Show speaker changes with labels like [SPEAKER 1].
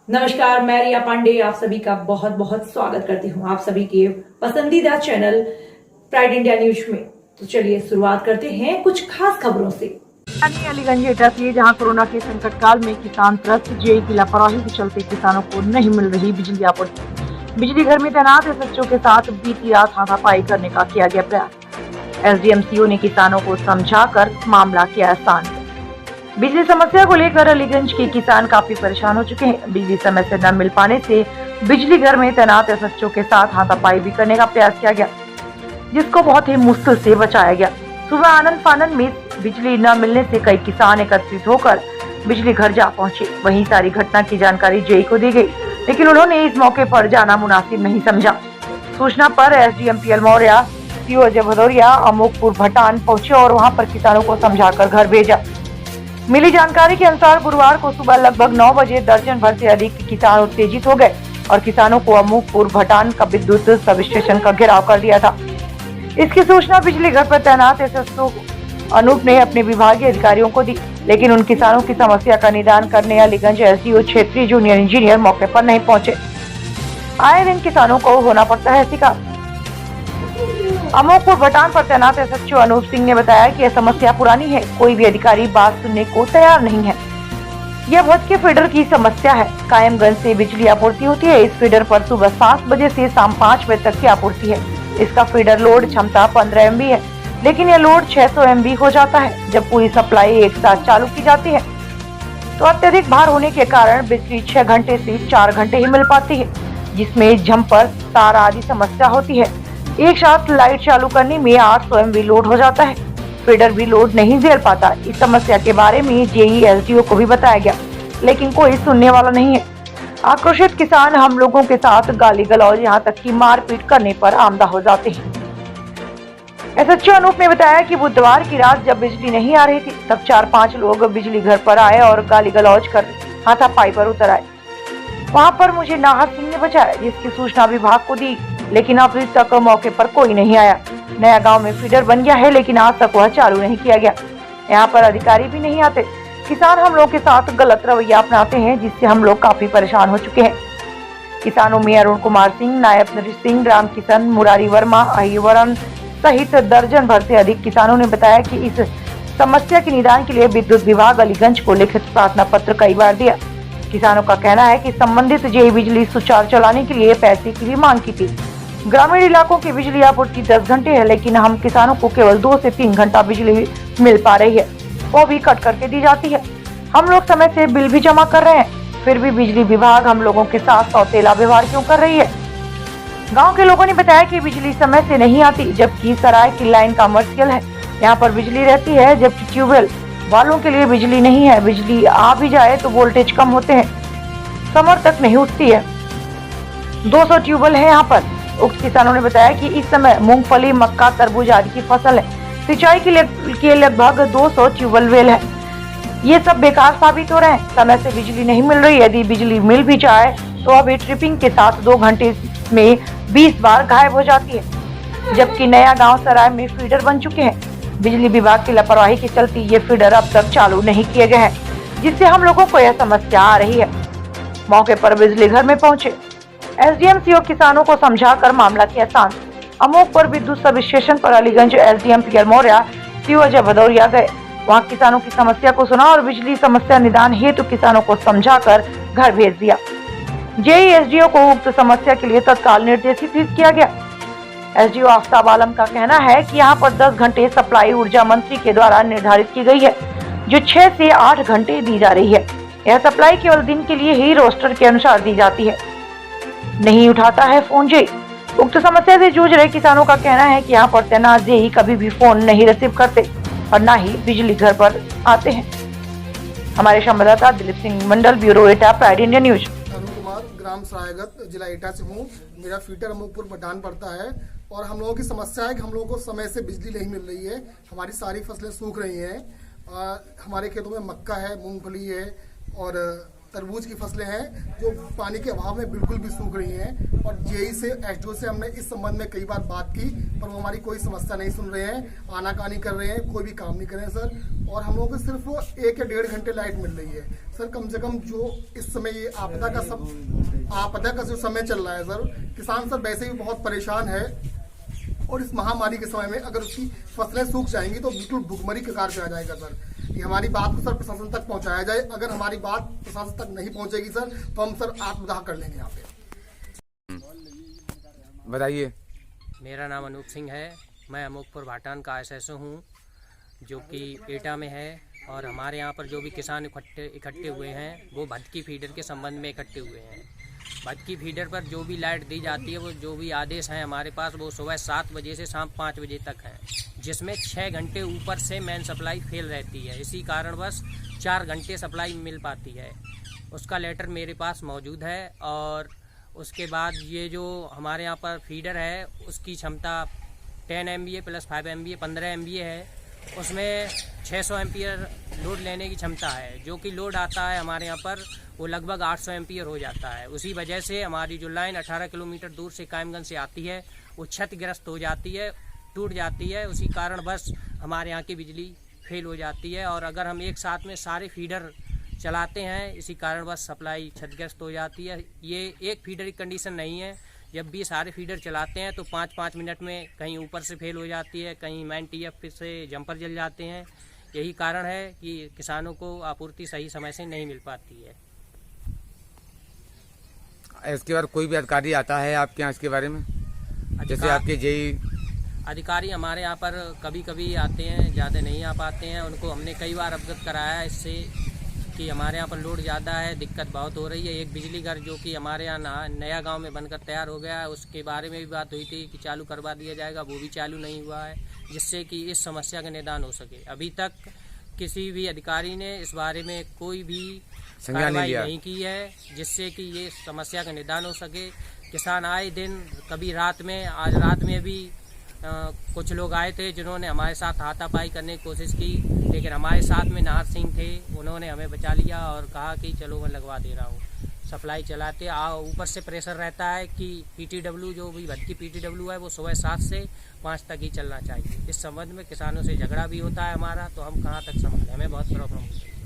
[SPEAKER 1] नमस्कार, मैं रिया पांडे आप सभी का बहुत बहुत स्वागत करती हूँ आप सभी के पसंदीदा चैनल प्राइड इंडिया न्यूज में। तो चलिए शुरुआत करते हैं कुछ खास खबरों से।
[SPEAKER 2] अलीगंज एटा से जहां कोरोना के संकट काल में किसान त्रस्त जेई की लापरवाही के चलते किसानों को नहीं मिल रही बिजली आपूर्ति। बिजली घर में तैनात एसएचओ के साथ बीती रात हाथापाई करने का किया गया प्रयास। एसडीएम ने किसानों को समझाकर मामला किया आसान। बिजली समस्या को लेकर अलीगंज के किसान काफी परेशान हो चुके हैं। बिजली समय से न मिल पाने से बिजली घर में तैनात एसएचओ के साथ हाथापाई भी करने का प्रयास किया गया, जिसको बहुत ही मुश्किल से बचाया गया। सुबह आनंद फानंद में बिजली न मिलने से कई किसान एकत्रित होकर बिजली घर जा पहुंचे। वहीं सारी घटना की जानकारी जेई को दी गई, लेकिन उन्होंने इस मौके पर जाना मुनासिब नहीं समझा। सूचना पर SDM PL Maurya, CO Ajay Bhadauria Amokpur Bhatan पहुंचे और वहां पर किसानों को समझाकर घर भेजा। मिली जानकारी के अनुसार गुरुवार को सुबह लगभग 9 बजे दर्जन भर से अधिक किसान उत्तेजित हो गए और किसानों को अमोकपुर भटान का विद्युत सब स्टेशन का घेराव कर दिया था। इसकी सूचना बिजली घर पर तैनात एसएचओ अनूप ने अपने विभागीय अधिकारियों को दी, लेकिन उन किसानों की समस्या का निदान करने अलीगंज एसडीओ क्षेत्रीय जूनियर इंजीनियर मौके पर नहीं पहुंचे। आए दिन किसानों को होना पड़ता है शिकार। अमोकपुर भटान पर तैनात एसएचओ अनूप सिंह ने बताया कि यह समस्या पुरानी है, कोई भी अधिकारी बात सुनने को तैयार नहीं है। यह भज के फीडर की समस्या है। कायमगंज से बिजली आपूर्ति होती है। इस फीडर पर सुबह 7 बजे से शाम 5 बजे तक की आपूर्ति है। इसका फीडर लोड क्षमता 15 MB है, लेकिन यह लोड 600 MB हो जाता है। जब पूरी सप्लाई एक साथ चालू की जाती है तो अत्यधिक भार होने के कारण बिजली 6 घंटे से 4 घंटे ही मिल पाती है, जिसमें जम्पर, तार आदि समस्या होती है। एक साथ लाइट चालू करने में 800 MB लोड हो जाता है। फीडर भी लोड नहीं झेल पाता। इस समस्या के बारे में जेई एसडीओ को भी बताया गया, लेकिन कोई सुनने वाला नहीं है। आक्रोशित किसान हम लोगों के साथ गाली गलौज यहाँ तक कि मारपीट करने पर आमदा हो जाते हैं। एसएचओ अनूप ने बताया कि बुधवार की रात जब बिजली नहीं आ रही थी, तब 4-5 लोग बिजली घर पर आए और गाली गलौज कर हाथापाई पर उतर आए। वहाँ पर मुझे नाहर सिंह ने बचाया, जिसकी सूचना विभाग को दी, लेकिन अभी तक मौके पर कोई नहीं आया। नया गांव में फीडर बन गया है, लेकिन आज तक वह चालू नहीं किया गया। यहाँ पर अधिकारी भी नहीं आते। किसान हम लोग के साथ गलत रवैया अपनाते हैं, जिससे हम लोग काफी परेशान हो चुके हैं। किसानों में अरुण कुमार सिंह, नायब नरेश सिंह, राम किशन, मुरारी वर्मा, अहिवरन सहित दर्जन भर से अधिक किसानों ने बताया कि इस समस्या के निदान के लिए विद्युत विभाग अलीगंज को लिखित प्रार्थना पत्र कई बार दिया। किसानों का कहना है कि संबंधित जेई बिजली सुचारू चलाने के लिए पैसे की भी मांग की थी। ग्रामीण इलाकों की बिजली आपूर्ति 10 घंटे है, लेकिन हम किसानों को केवल 2 से 3 घंटा बिजली मिल पा रही है, वो भी कट करके दी जाती है। हम लोग समय से बिल भी जमा कर रहे हैं, फिर भी बिजली विभाग हम लोगों के साथ सौतेला व्यवहार क्यों कर रही है। गांव के लोगों ने बताया कि बिजली समय से नहीं आती, जबकि सराय की लाइन कमर्शियल है। यहाँ पर बिजली रहती है, जबकि ट्यूबवेल वालों के लिए बिजली नहीं है। बिजली आ भी जाए तो वोल्टेज कम होते हैं, समर तक नहीं उठती है। 200 ट्यूबवेल है यहाँ पर। उक्त किसानों ने बताया कि इस समय मूंगफली, मक्का, तरबूज आदि की फसल है। सिंचाई के लगभग 200 ट्यूबवेल है। ये सब बेकार साबित हो रहे हैं। समय से बिजली नहीं मिल रही। यदि बिजली मिल भी जाए तो अभी ट्रिपिंग के साथ 2 घंटे में 20 बार गायब हो जाती है, जबकि नया गांव सराय में फीडर बन चुके हैं। बिजली विभाग की लापरवाही के चलते ये फीडर अब तक चालू नहीं किए गए हैं, जिससे हम लोगों को यह समस्या आ रही है। मौके पर बिजली घर में पहुंचे एसडीएम सीओ किसानों को समझाकर मामला किया शांत। अमोक पर विद्युत सब स्टेशन पर Aliganj SDM PL Maurya, CO Ajay Bhadauria गए। वहां किसानों की समस्या को सुना और बिजली समस्या निदान हेतु किसानों को समझाकर घर भेज दिया। जेई एसडीओ को उक्त समस्या के लिए तत्काल निर्देशित किया गया। एसडीओ आफ्ताब आलम का कहना है कि यहाँ पर 10 घंटे सप्लाई ऊर्जा मंत्री के द्वारा निर्धारित की गई है, जो 6 से 8 घंटे दी जा रही है। यह सप्लाई केवल दिन के लिए ही रोस्टर के अनुसार दी जाती है। नहीं उठाता है फोन जेई। उक्त समस्या से जूझ रहे किसानों का कहना है कि यहाँ पर तैनात जेई कभी भी फोन नहीं रिसीव करते और न ही बिजली घर पर आते हैं। हमारे संवाददाता Dilip Singh Mandal, bureau Etah, Pride India News.
[SPEAKER 3] Arun Kumar, ग्राम सरायगत, जिला एटा से हूँ। मेरा फीडर अमोकपुर भटान पड़ता है और हम लोगों की समस्या है कि हम लोगों को समय से बिजली नहीं मिल रही है। हमारी सारी फसलें सूख रही हैं। हमारे खेतों में मक्का है, मूंगफली है और तरबूज की फसलें हैं जो पानी के अभाव में बिल्कुल भी सूख रही हैं। और जेई से एसडीओ से हमने इस संबंध में कई बार बात की, पर वो हमारी कोई समस्या नहीं सुन रहे हैं, आनाकानी कर रहे हैं, कोई भी काम नहीं कर रहे हैं सर। और हम लोगों को सिर्फ 1 या 1.5 घंटे लाइट मिल रही है सर। कम से कम जो इस समय ये आपदा का जो समय चल रहा है सर, किसान सर वैसे ही बहुत परेशान है। और इस महामारी के समय में अगर उसकी फसलें सूख जाएंगी तो बिल्कुल भुखमरी के कगार पे आ जाएगा सर। ये हमारी बात को सर प्रशासन तक पहुंचाया जाए। अगर हमारी बात प्रशासन तक नहीं पहुंचेगी सर तो हम सर आत्मदाह कर लेंगे यहाँ पे।
[SPEAKER 4] बताइए।
[SPEAKER 5] मेरा नाम अनूप सिंह है। मैं अमोकपुर भाटान का एसएसओ हूँ जो कि एटा में है। और हमारे यहाँ पर जो भी किसान इकट्ठे हुए हैं वो भटकी फीडर के संबंध में इकट्ठे हुए हैं। भटकी फीडर पर जो भी लाइट दी जाती है, वो जो भी आदेश हैं हमारे पास, वो सुबह 7 बजे से शाम 5 बजे तक हैं, जिसमें 6 घंटे ऊपर से मेन सप्लाई फेल रहती है। इसी कारणवश 4 घंटे सप्लाई मिल पाती है। उसका लेटर मेरे पास मौजूद है। और उसके बाद ये जो हमारे यहाँ पर फीडर है उसकी क्षमता 10 MVA प्लस 5 MVA 15 MVA है। उसमें 600 एम्पियर लोड लेने की क्षमता है। जो कि लोड आता है हमारे यहाँ पर वो लगभग 800 एम्पियर हो जाता है। उसी वजह से हमारी जो लाइन 18 किलोमीटर दूर से कायमगंज से आती है वो क्षतिग्रस्त हो जाती है, टूट जाती है। उसी कारण बस हमारे यहाँ की बिजली फेल हो जाती है। और अगर हम एक साथ में सारे फीडर चलाते हैं, इसी कारण बस सप्लाई क्षतिग्रस्त हो जाती है। ये एक फीडर की कंडीशन नहीं है, जब भी सारे फीडर चलाते हैं तो 5-5 मिनट में कहीं ऊपर से फेल हो जाती है, कहीं मैन TF से जंपर जल जाते हैं। यही कारण है कि किसानों को आपूर्ति सही समय से नहीं मिल पाती है।
[SPEAKER 4] इसके बाद कोई भी अधिकारी आता है आपके यहाँ इसके बारे में? जैसे आपके जेई
[SPEAKER 5] अधिकारी हमारे यहाँ पर कभी कभी आते हैं, ज़्यादा नहीं आ पाते हैं। उनको हमने कई बार अवगत कराया है इससे कि हमारे यहाँ पर लोड ज़्यादा है, दिक्कत बहुत हो रही है। एक बिजली घर जो कि हमारे यहाँ नया गांव में बनकर तैयार हो गया है, उसके बारे में भी बात हुई थी कि चालू करवा दिया जाएगा, वो भी चालू नहीं हुआ है, जिससे कि इस समस्या का निदान हो सके। अभी तक किसी भी अधिकारी ने इस बारे में कोई भी कार्रवाई नहीं की है, जिससे कि ये समस्या का निदान हो सके। किसान आए दिन, कभी रात में, आज रात में भी कुछ लोग आए थे जिन्होंने हमारे साथ हाथापाई करने की कोशिश की, लेकिन हमारे साथ में नाहर सिंह थे, उन्होंने हमें बचा लिया और कहा कि चलो मैं लगवा दे रहा हूँ। सप्लाई चलाते ऊपर से प्रेशर रहता है कि PTW जो भी भटकी PTW है वो सुबह 7 से 5 तक ही चलना चाहिए। इस संबंध में किसानों से झगड़ा भी होता है हमारा, तो हम कहाँ तक संभालें, हमें बहुत प्रॉब्लम होती है।